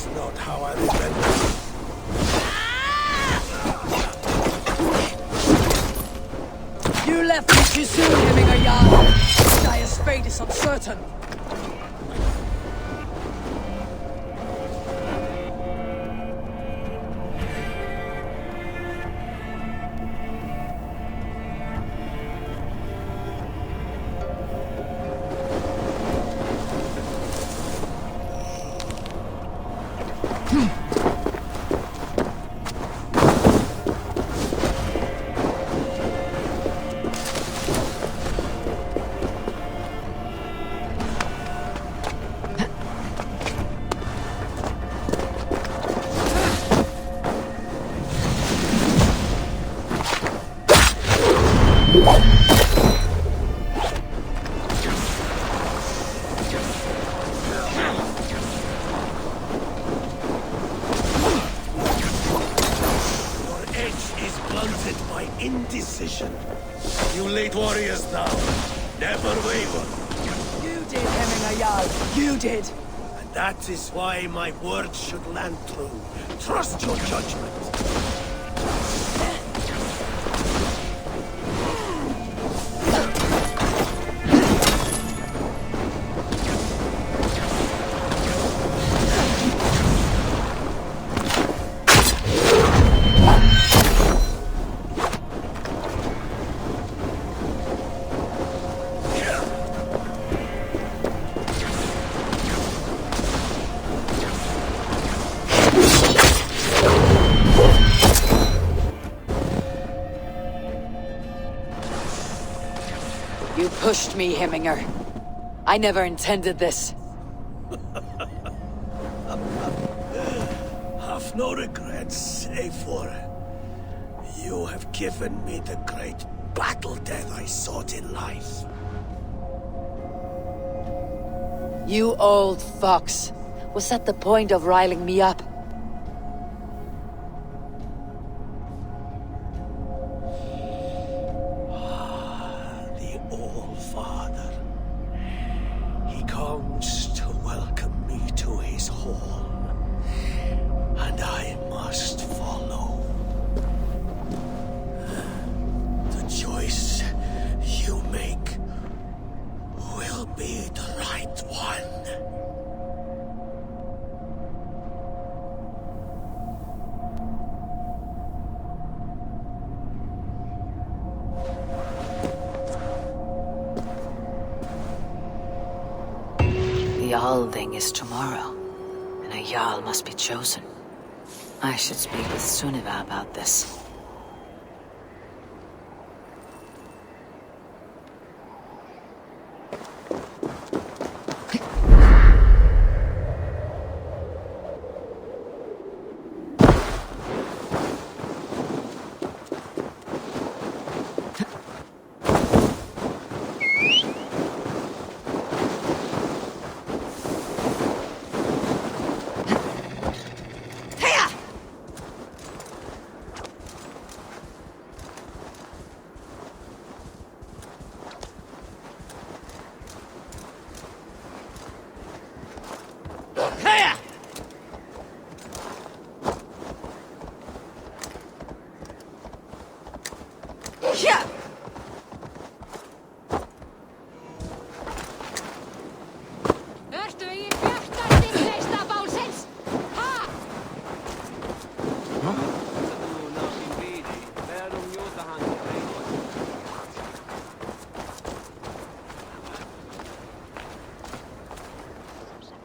That's not how I remember. You left me too soon, Hemminger Jarl. Dire's fate is uncertain. Indecision. You late warriors now. Never waver. You did, Hemminger Jarl. You did. And that is why my words should land true. Trust your judgment. You pushed me, Hemminger. I never intended this. Have no regrets, save for you have given me the great battle death I sought in life. You old fox. Was that the point of riling me up? The All-Father. He comes to welcome me to his hall. And I must follow. The choice you make will be the right one. The Althing is tomorrow, and a Jarl must be chosen. I should speak with Sunniva about this.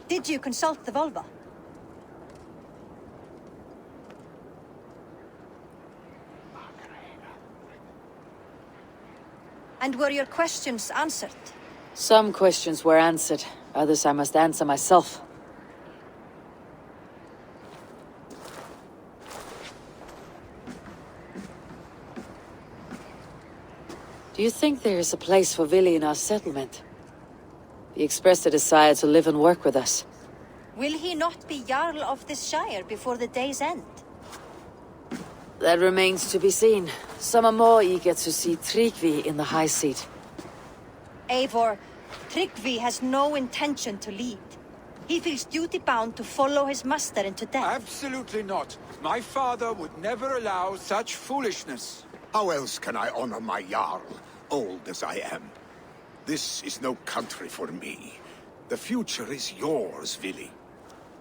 Did you consult the Volva? And were your questions answered? Some questions were answered. Others I must answer myself. Do you think there is a place for Vili in our settlement? He expressed a desire to live and work with us. Will he not be Jarl of this Shire before the day's end? That remains to be seen. Some are more eager to see Tryggvi in the high seat. Eivor, Tryggvi has no intention to lead. He feels duty-bound to follow his master into death. Absolutely not. My father would never allow such foolishness. How else can I honor my Jarl, old as I am? This is no country for me. The future is yours, Vili.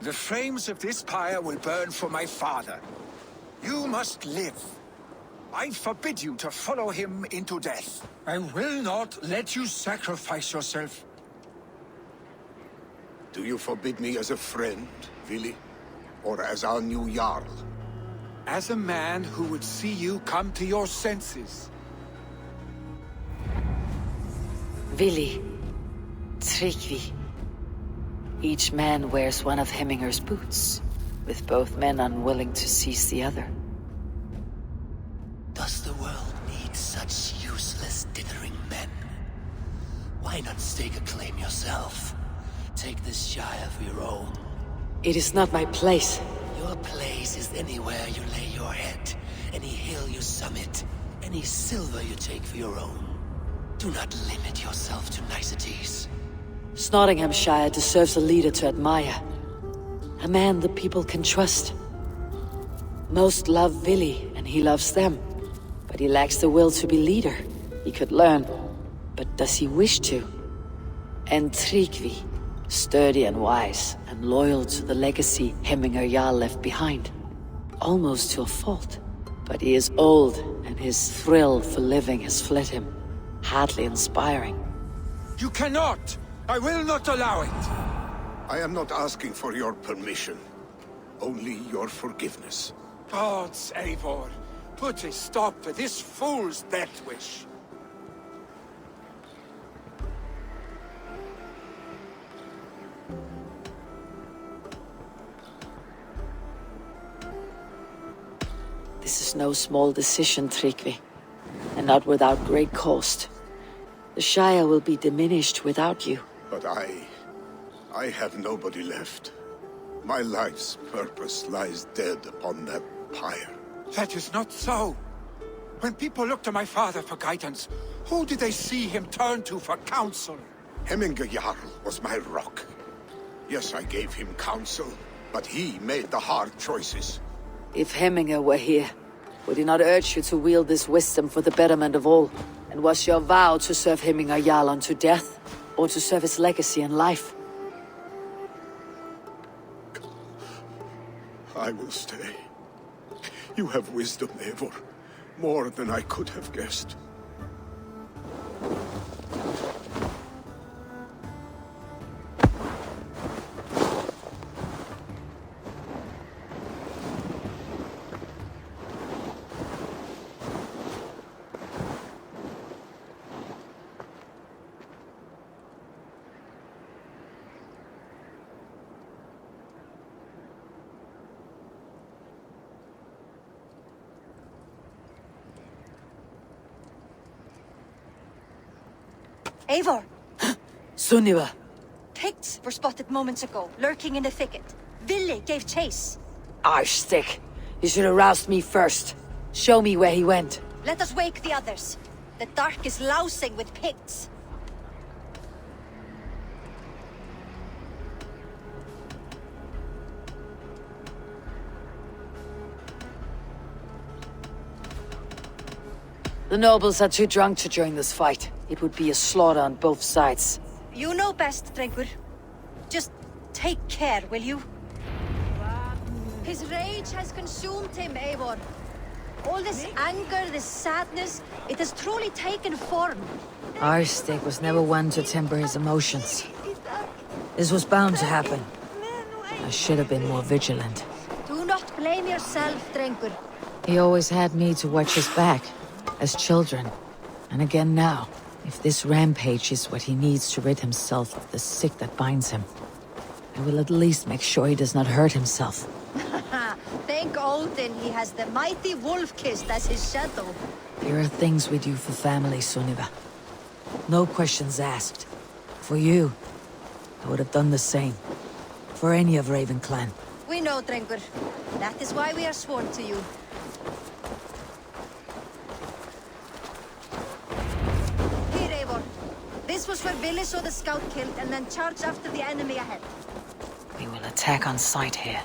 The flames of this pyre will burn for my father. You must live. I forbid you to follow him into death. I will not let you sacrifice yourself. Do you forbid me as a friend, Vili? Or as our new Jarl? As a man who would see you come to your senses. Vili, Tryggvi. Each man wears one of Hemminger's boots, with both men unwilling to seize the other. Does the world need such useless, dithering men? Why not stake a claim yourself? Take this Shire for your own. It is not my place. Your place is anywhere you lay your head, any hill you summit, any silver you take for your own. Do not limit yourself to niceties. Nottinghamshire deserves a leader to admire. A man the people can trust. Most love Vili, and he loves them. But he lacks the will to be leader. He could learn, but does he wish to? And Tryggvi, sturdy and wise, and loyal to the legacy Hemminger Jarl left behind. Almost to a fault. But he is old, and his thrill for living has fled him. Hardly inspiring. You cannot! I will not allow it! I am not asking for your permission. Only your forgiveness. Gods, Eivor, put a stop to this fool's death wish. This is no small decision, Tryggvi, and not without great cost. The Shire will be diminished without you. But I have nobody left. My life's purpose lies dead upon that pyre. That is not so. When people look to my father for guidance, who do they see him turn to for counsel? Hemminger Jarl was my rock. Yes, I gave him counsel, but he made the hard choices. If Hemminger were here, would he not urge you to wield this wisdom for the betterment of all? And was your vow to serve Hemminger Jarl unto death, or to serve his legacy in life? I will stay. You have wisdom, Eivor. More than I could have guessed. Eivor! Sunniva! Picts were spotted moments ago, lurking in the thicket. Vili gave chase. Arstick! You should have roused me first. Show me where he went. Let us wake the others. The dark is lousing with Picts. The nobles are too drunk to join this fight. It would be a slaughter on both sides. You know best, Drengur. Just take care, will you? His rage has consumed him, Eivor. All this anger, this sadness, it has truly taken form. Arstick was never one to temper his emotions. This was bound to happen. I should have been more vigilant. Do not blame yourself, Drengur. He always had me to watch his back, as children. And again now, if this rampage is what he needs to rid himself of the sick that binds him, I will at least make sure he does not hurt himself. Thank Odin he has the mighty Wolf-Kissed as his shadow. There are things we do for family, Sunniva. No questions asked. For you, I would have done the same. For any of Raven Clan. We know, Drengur. That is why we are sworn to you. Here, Eivor. This was where Vili saw the scout killed and then charged after the enemy ahead. We will attack on sight here.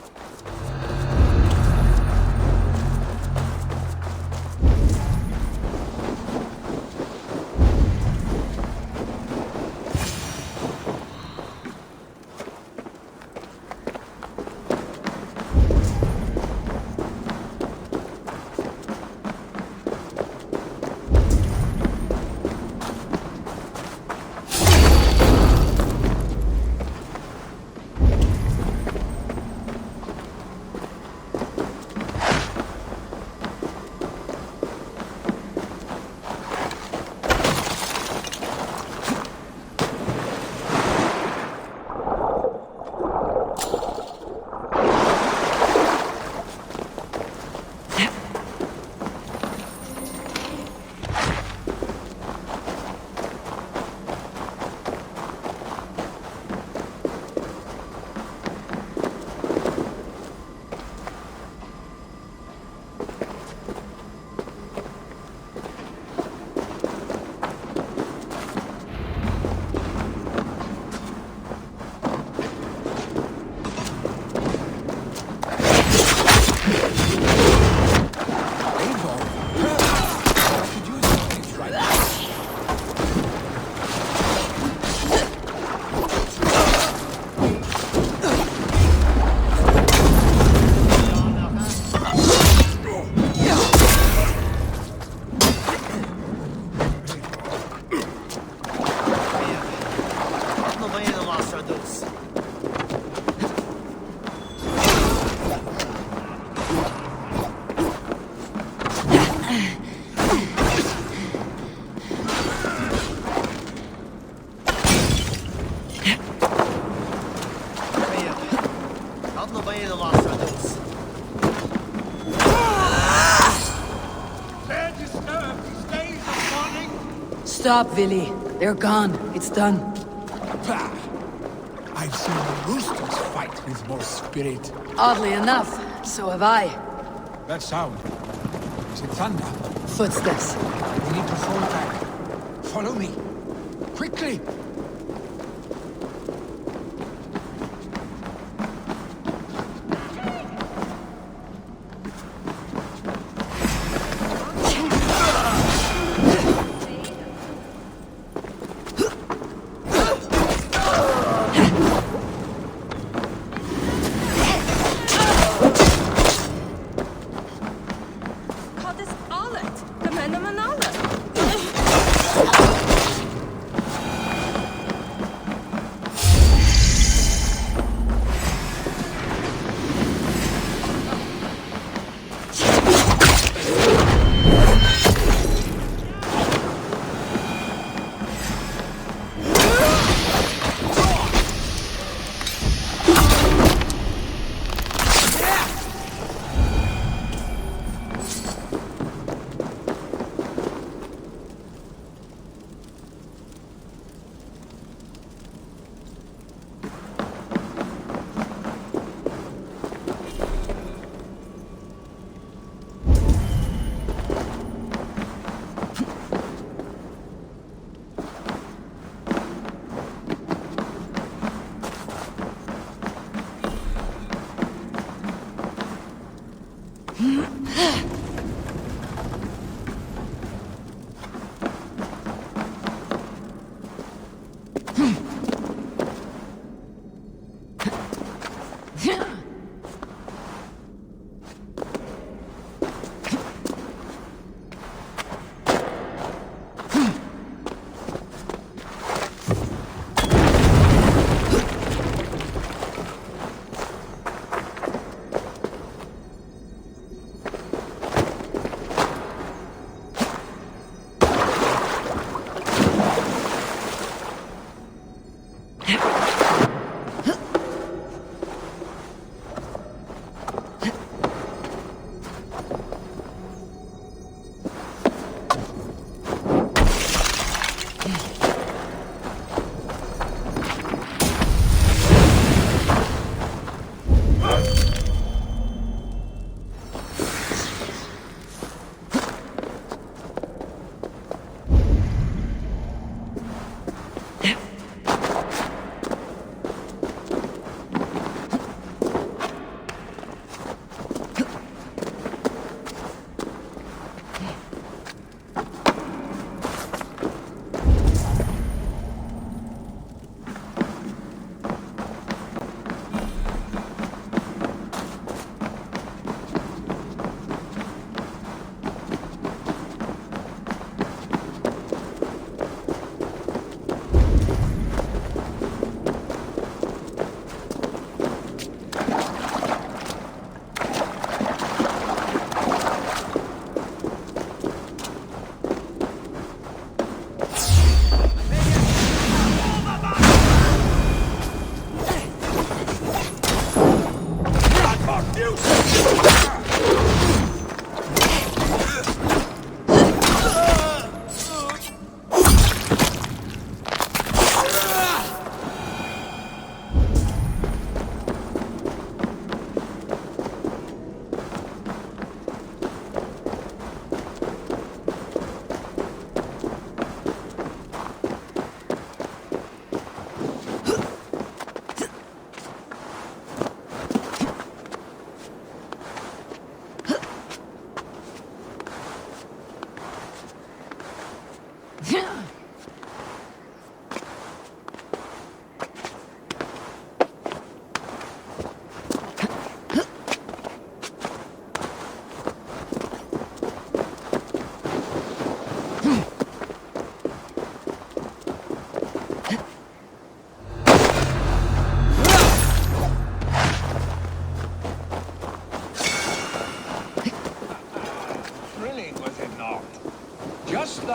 Stop, Vili. They're gone. It's done. Bah! I've seen roosters fight with more spirit. Oddly enough, so have I. That sound. Is it thunder? Footsteps. We need to fall back. Follow me. Quickly!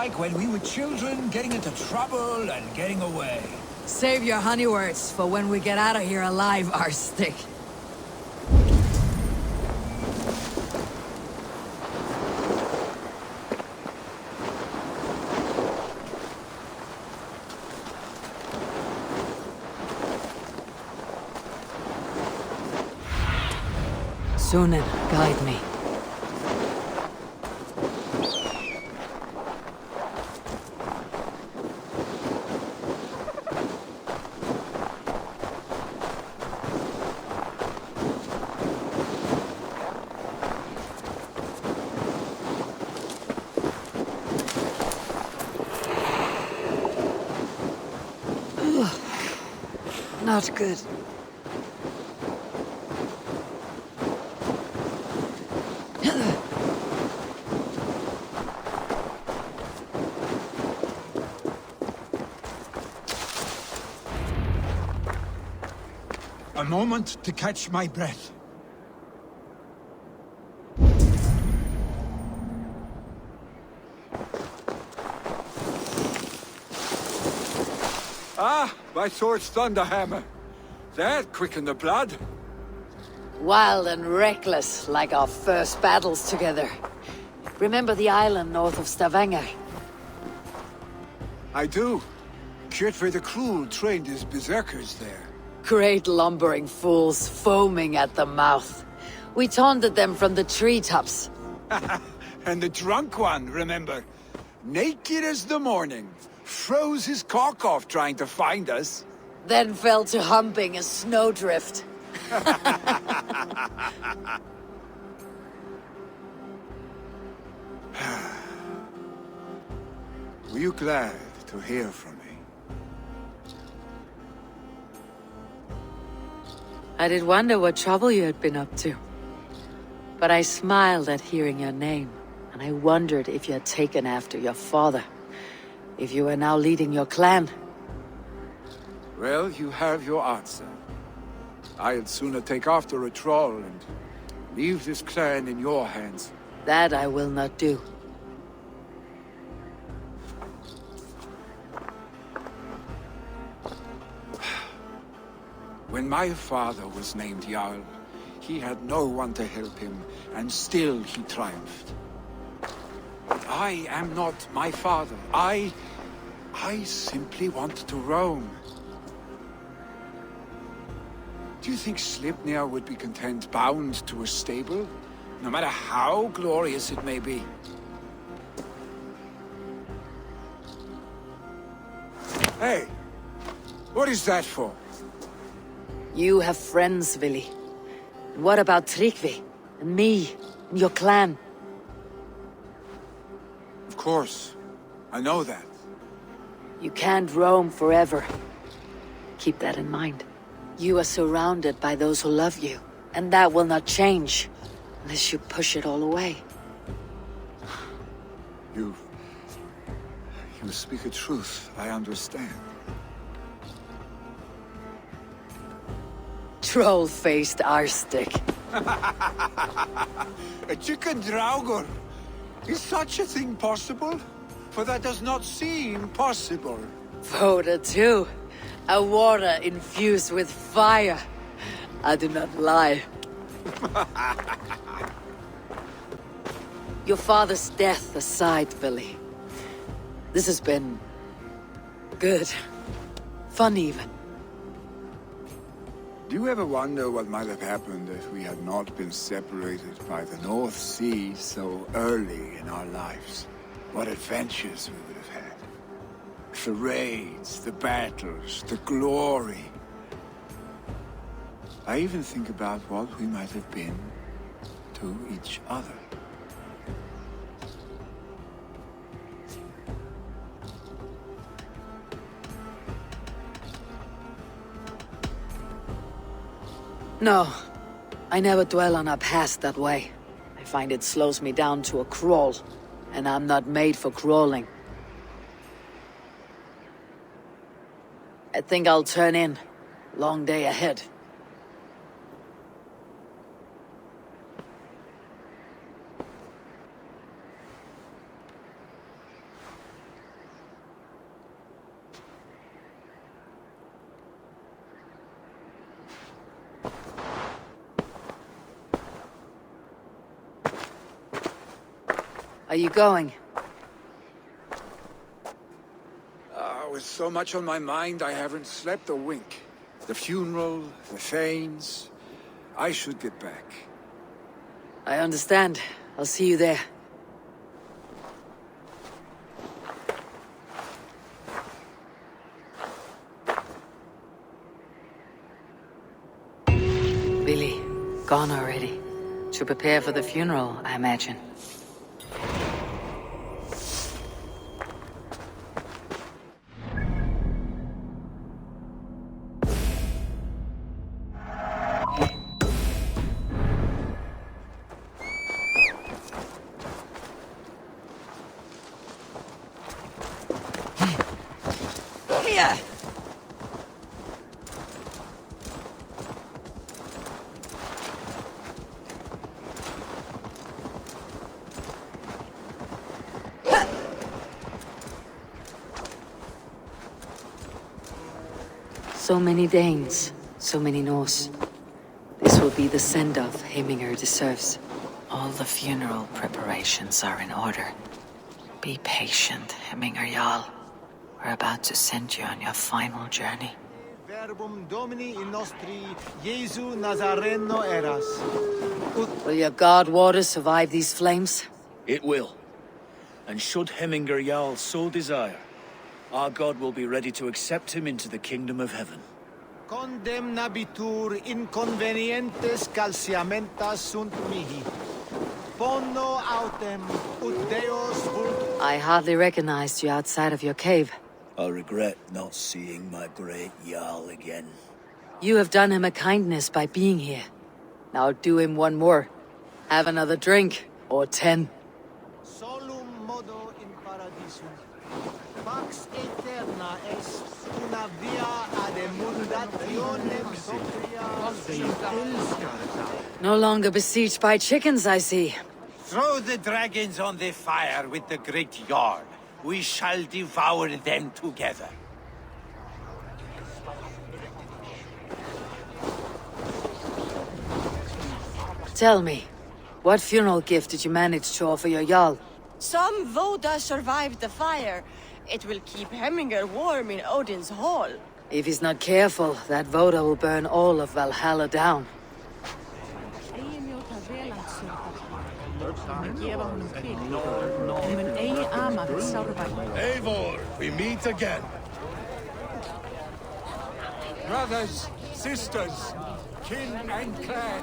like when we were children, getting into trouble and getting away. Save your honey words for when we get out of here alive, Arstick. Sunan, guide me. Not good. A moment to catch my breath. Ah, my sword's thunderhammer. That quickened the blood. Wild and reckless, like our first battles together. Remember the island north of Stavanger? I do. Kjotve the Cruel trained his berserkers there. Great lumbering fools, foaming at the mouth. We taunted them from the treetops. And the drunk one, remember? Naked as the morning. Froze his cock off trying to find us. Then fell to humping a snowdrift. Were you glad to hear from me? I did wonder what trouble you had been up to. But I smiled at hearing your name, and I wondered if you had taken after your father. If you were now leading your clan. Well, you have your answer. I'd sooner take after a troll and leave this clan in your hands. That I will not do. When my father was named Jarl, he had no one to help him, and still he triumphed. I am not my father. I simply want to roam. Do you think Sleipnir would be content bound to a stable, no matter how glorious it may be? Hey, what is that for? You have friends, Vili. And what about Tryggvi? And me? And your clan? Of course. I know that. You can't roam forever. Keep that in mind. You are surrounded by those who love you. And that will not change. Unless you push it all away. You speak a truth. I understand. Troll-faced Arstick. A chicken draugur. Is such a thing possible? For that does not seem possible. Voda too. A water infused with fire. I do not lie. Your father's death aside, Vili. This has been... good. Fun even. Do you ever wonder what might have happened if we had not been separated by the North Sea so early in our lives? What adventures we would have had. The raids, the battles, the glory. I even think about what we might have been to each other. No, I never dwell on our past that way. I find it slows me down to a crawl, and I'm not made for crawling. I think I'll turn in. Long day ahead. Are you going? With so much on my mind, I haven't slept a wink. The funeral, the Thanes. I should get back. I understand. I'll see you there. Billy, gone already. To prepare for the funeral, I imagine. So many Danes, so many Norse. This will be the send-off Heminger deserves. All the funeral preparations are in order. Be patient, Heminger Jarl. We're about to send you on your final journey. Verbum Domini in nostri Jesu Nazareno eras. Will your god water survive these flames? It will. And should Heminger Jarl so desire, our god will be ready to accept him into the kingdom of heaven. Condemnabitur inconvenientes calciamentas sunt mihi. Bono autem ut Deus vult. I hardly recognized you outside of your cave. I regret not seeing my great Jarl again. You have done him a kindness by being here. Now do him one more. Have another drink, or 10. Solum modo in paradisum. Pax eterna est una via ad emulationem sopria. No longer besieged by chickens, I see. Throw the dragons on the fire with the great Jarl. We shall devour them together. Tell me, what funeral gift did you manage to offer your Jarl? Some Voda survived the fire. It will keep Heminger warm in Odin's hall. If he's not careful, that Voda will burn all of Valhalla down. Eivor, we meet again. Brothers, sisters, kin and clan.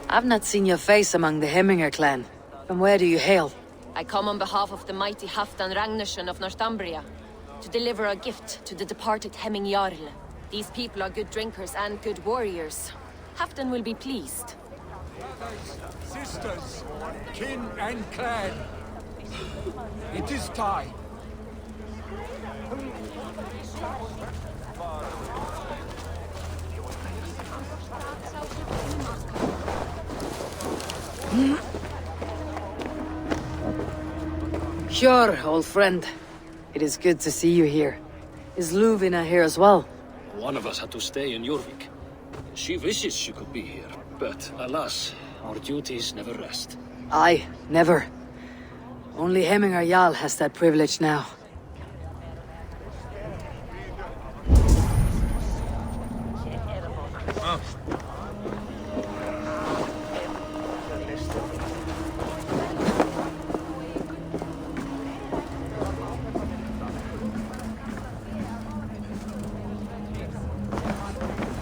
I've not seen your face among the Heminger clan. From where do you hail? I come on behalf of the mighty Halfdan Ragnarsson of Northumbria to deliver a gift to the departed Hemming Jarl. These people are good drinkers and good warriors. Halfdan will be pleased. Brothers, sisters, kin and clan. It is time. Sure, old friend. It is good to see you here. Is Luvina here as well? One of us had to stay in Jorvik. She wishes she could be here, but alas, our duties never rest. Aye, never. Only Heminger Jarl has that privilege now.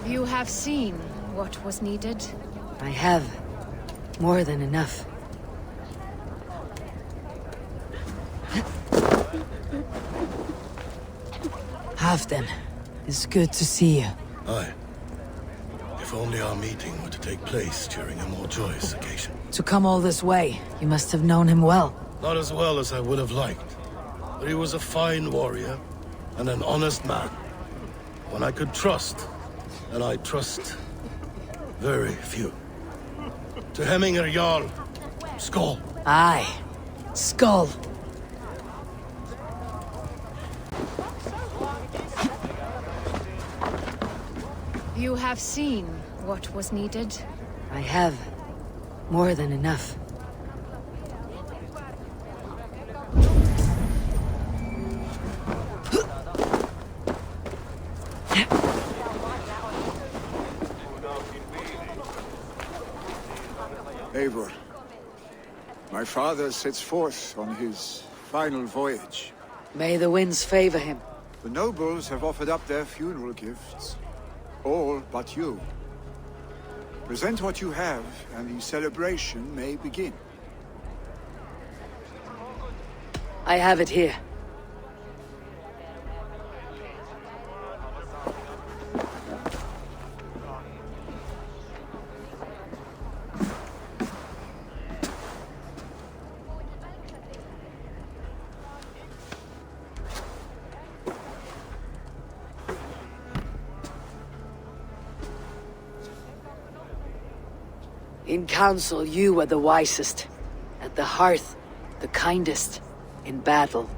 You have seen what was needed? I have. More than enough. Halfdan, it's good to see you. Aye. If only our meeting were to take place during a more joyous occasion. To come all this way, you must have known him well. Not as well as I would have liked, but he was a fine warrior and an honest man. One I could trust, and I trust very few. To Heminger Jarl, Skull. Aye, Skull. You have seen what was needed? I have. More than enough. Eivor, my father sets forth on his final voyage. May the winds favor him. The nobles have offered up their funeral gifts. All but you. Present what you have, and the celebration may begin. I have it here. In council, you were the wisest. At the hearth, the kindest. In battle,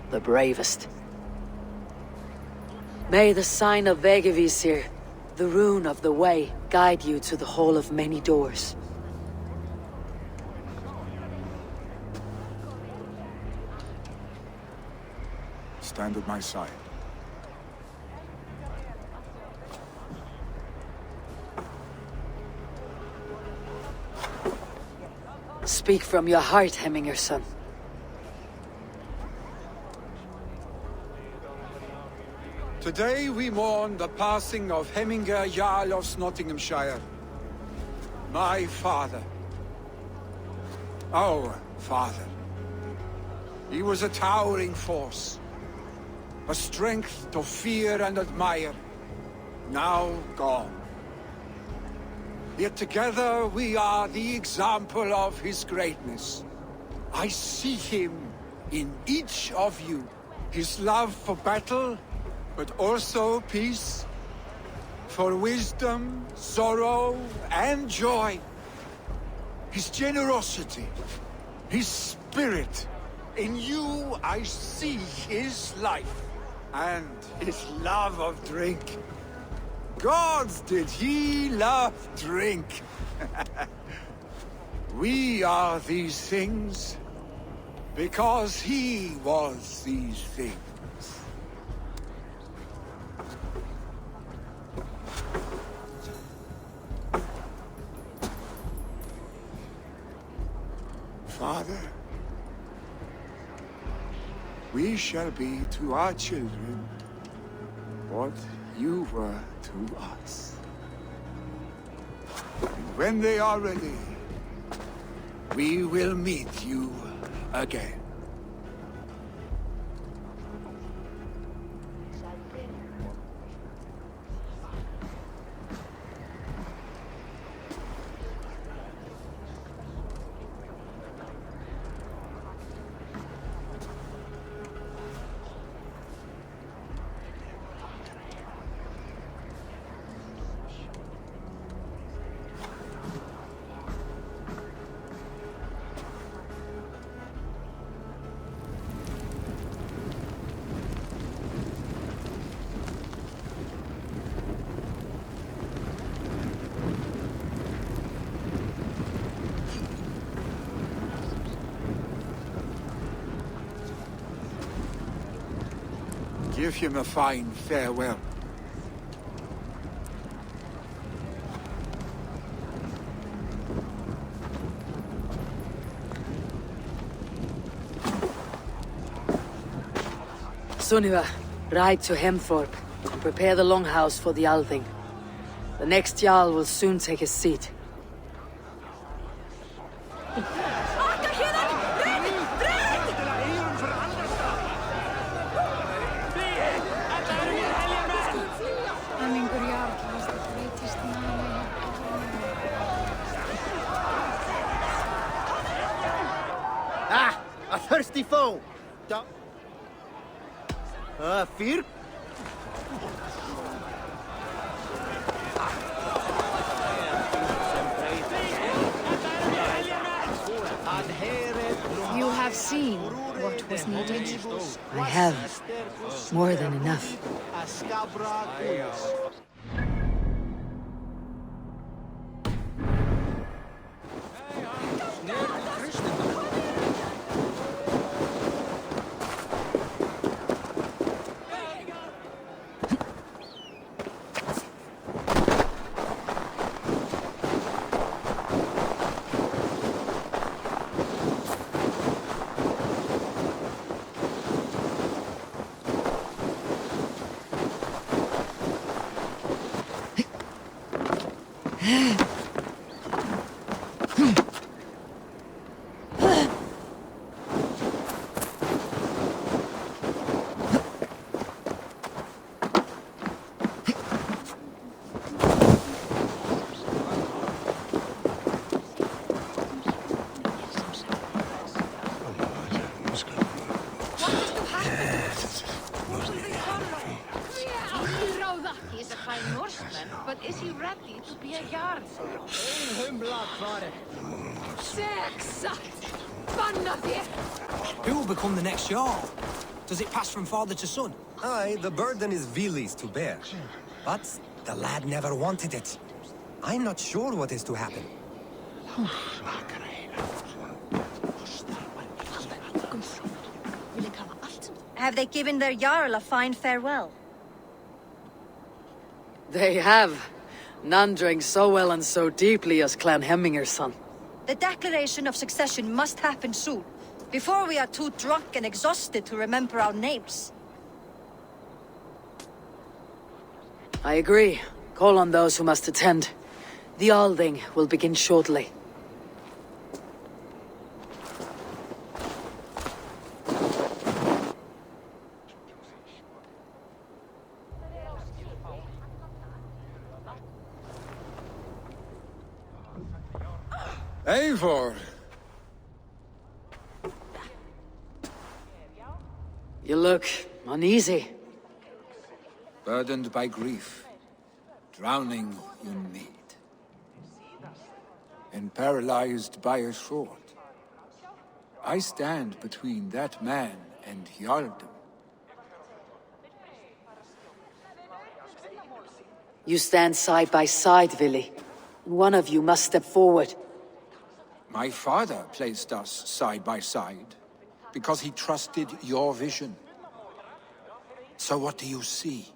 the bravest. May the sign of Vegevisir, the rune of the way, guide you to the Hall of Many Doors. Stand at my side. Speak from your heart, Hemminger, son. Today we mourn the passing of Hemminger Jarl of Nottinghamshire. My father. Our father. He was a towering force. A strength to fear and admire. Now gone. Yet together we are the example of his greatness. I see him in each of you. His love for battle, but also peace. For wisdom, sorrow, and joy. His generosity, his spirit. In you I see his life, and his love of drink. Gods, did he love drink! We are these things because he was these things. Father, we shall be to our children what you were to us. And when they are ready, we will meet you again. Give him a fine farewell. Sunniva, ride to Hemthorpe and prepare the longhouse for the Althing. The next Jarl will soon take his seat. Ah, a thirsty foe! Fear? You have seen what was needed. I have. More than enough. He's a fine Norseman, but is he ready to be a Jarl? Who will become the next Jarl? Does it pass from father to son? Aye, the burden is Vili's to bear. But the lad never wanted it. I'm not sure what is to happen. Have they given their Jarl a fine farewell? They have. None drank so well and so deeply as Clan Hemminger's son. The declaration of succession must happen soon, before we are too drunk and exhausted to remember our names. I agree. Call on those who must attend. The Alding will begin shortly. Eivor! You look uneasy. Burdened by grief, drowning in need, and paralyzed by a sword. I stand between that man and Jarldom. You stand side by side, Vili. One of you must step forward. My father placed us side by side because he trusted your vision. So what do you see?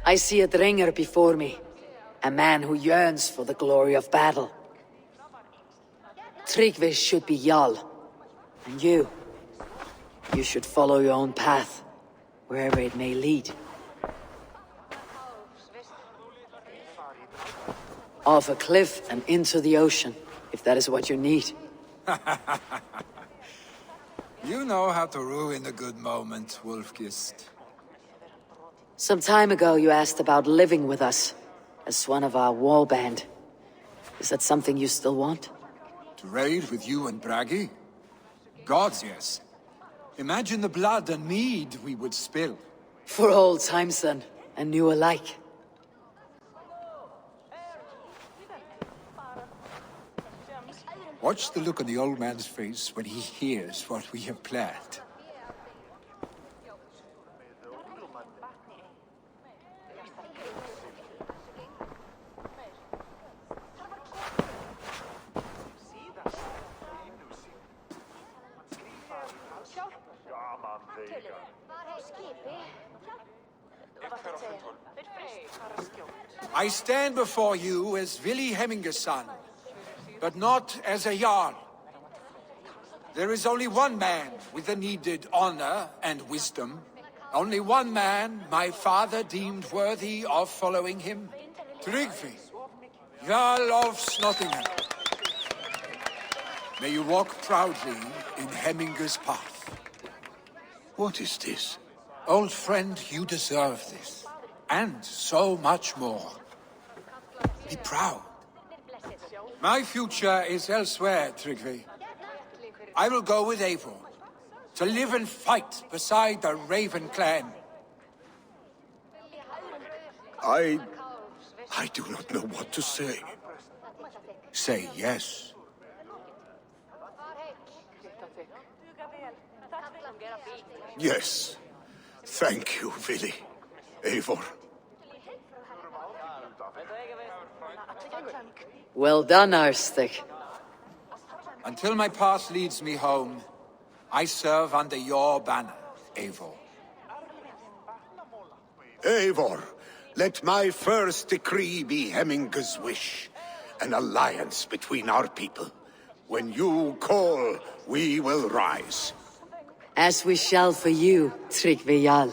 I see a Dringer before me. A man who yearns for the glory of battle. Tryggvi should be Jarl. And you should follow your own path, wherever it may lead. Off a cliff and into the ocean, if that is what you need. You know how to ruin a good moment, Wolfgist. Some time ago you asked about living with us, as one of our war band. Is that something you still want? To raid with you and Bragi? Gods, yes. Imagine the blood and mead we would spill. For old times then, and new alike. Watch the look on the old man's face when he hears what we have planned. I stand before you as Vili Hemminger's son, but not as a Jarl. There is only one man with the needed honor and wisdom. Only one man my father deemed worthy of following him. Tryggvi, Jarl of Snottingham. May you walk proudly in Hemminger's path. What is this? Old friend, you deserve this. And so much more. Be proud. My future is elsewhere, Tryggvi. I will go with Eivor, to live and fight beside the Raven clan. I do not know what to say. Say yes. Yes. Thank you, Vili. Eivor. Well done, Arstig. Until my path leads me home, I serve under your banner, Eivor. Eivor, let my first decree be Hemminger's wish. an alliance between our people. When you call, we will rise. As we shall for you, Tryggvi Jarl.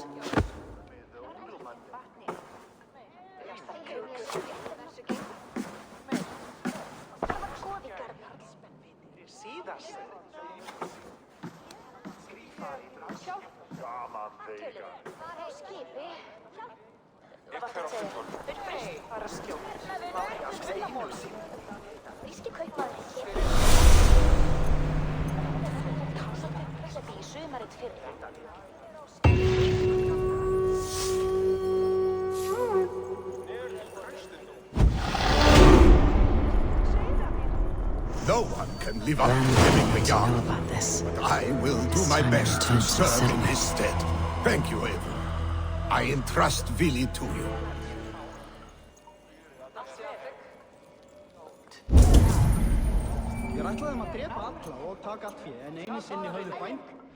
No one can live up to living the Jarl, but I will do my best to serve in his stead. Thank you, Eivor. I entrust Vili to you. Ég ætlaði að drepa alla og taka allt fé, en einu sinni höfðu bændur